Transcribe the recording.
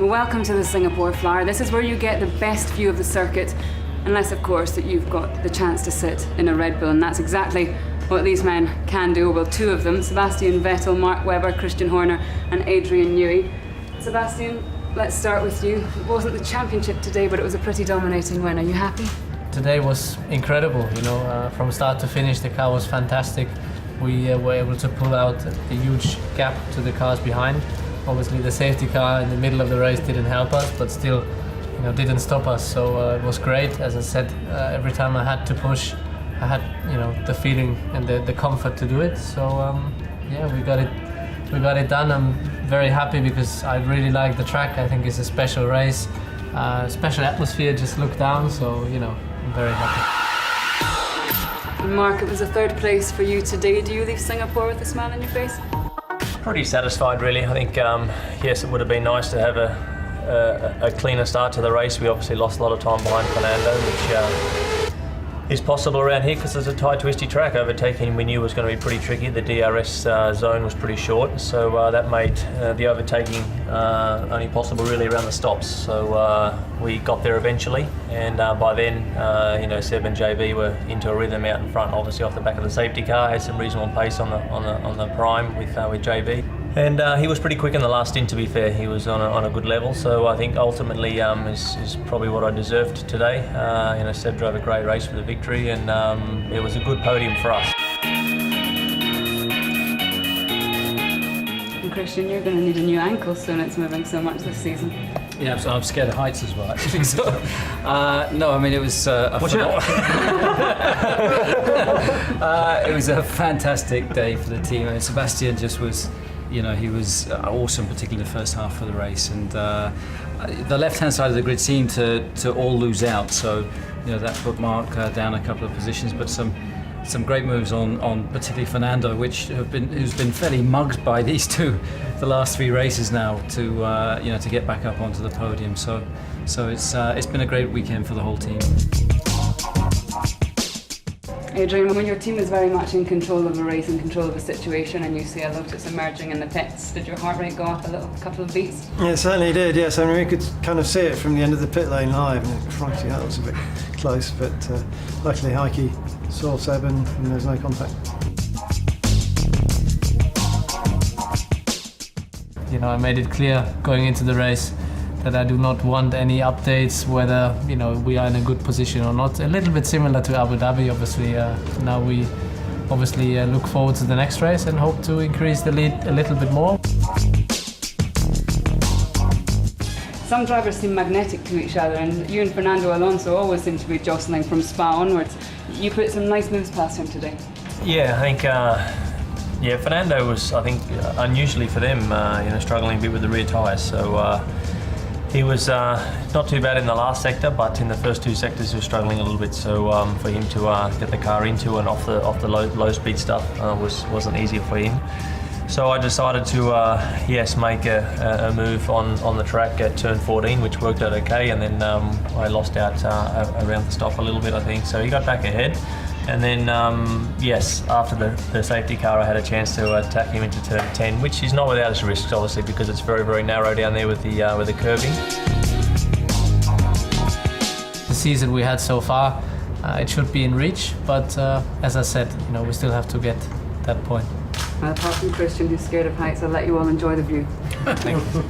Well, welcome to the Singapore Flower. This is where you get the best view of the circuit, unless of course that you've got the chance to sit in a Red Bull, and that's exactly what these men can do. Well, two of them, Sebastian Vettel, Mark Webber, Christian Horner and Adrian Newey. Sebastian, let's start with you. It wasn't the championship today, but it was a pretty dominating win. Are you happy? Today was incredible, from start to finish the car was fantastic. We were able to pull out a huge gap to the cars behind. Obviously the safety car in the middle of the race didn't help us, but still didn't stop us, so it was great. As I said, every time I had to push, I had the feeling and the comfort to do it. So we got it done. I'm very happy because I really like the track. I think it's a special race, special atmosphere. Just look down, so I'm very happy. Mark, it was a third place for you today. Do you leave Singapore with a smile on your face? Pretty satisfied, really. I think yes, it would have been nice to have a cleaner start to the race. We obviously lost a lot of time behind Fernando, which is possible around here because it's a tight, twisty track. Overtaking we knew was going to be pretty tricky. The DRS zone was pretty short, so that made the overtaking only possible really around the stops. So we got there eventually, and by then, Seb and JB were into a rhythm out in front. Obviously off the back of the safety car, had some reasonable pace on the prime with JB. And he was pretty quick in the last stint, to be fair. He was on a good level, so I think ultimately is probably what I deserved today. Seb drove a great race for the victory, and it was a good podium for us. And Christian, you're going to need a new ankle soon. It's moving so much this season. Yeah, I'm scared of heights as well, actually. So, no, I mean it was it was a fantastic day for the team. And Sebastian just was. He was awesome, particularly the first half of the race, and the left-hand side of the grid seemed to all lose out. So, that put Mark down a couple of positions, but some great moves on particularly Fernando, who's been fairly mugged by these two the last three races now to get back up onto the podium. So it's been a great weekend for the whole team. Adrian, when your team is very much in control of a race, in control of a situation, and you see a Lotus emerging in the pits, did your heart rate go up a couple of beats? Yeah, it certainly did, yes. I mean, we could kind of see it from the end of the pit lane live, and frankly, that was a bit close, but luckily Heike saw Seb and there was no contact. I made it clear going into the race that I do not want any updates whether we are in a good position or not. A little bit similar to Abu Dhabi, obviously. Now we obviously look forward to the next race and hope to increase the lead a little bit more. Some drivers seem magnetic to each other, and you and Fernando Alonso always seem to be jostling from Spa onwards. You put some nice moves past him today. Yeah, I think Fernando was, unusually for them, struggling a bit with the rear tyres. So. He was not too bad in the last sector, but in the first two sectors he was struggling a little bit. So for him to get the car into and off the low speed stuff wasn't easy for him. So I decided to make a move on the track at turn 14, which worked out okay, and then I lost out around the stop a little bit, I think. So he got back ahead. And then, after the safety car, I had a chance to attack him into turn 10, which is not without its risks, obviously, because it's very, very narrow down there with the curbing. The season we had so far, it should be in reach, but as I said, we still have to get that point. Well, apart from Christian, who's scared of heights, I'll let you all enjoy the view. Thank you.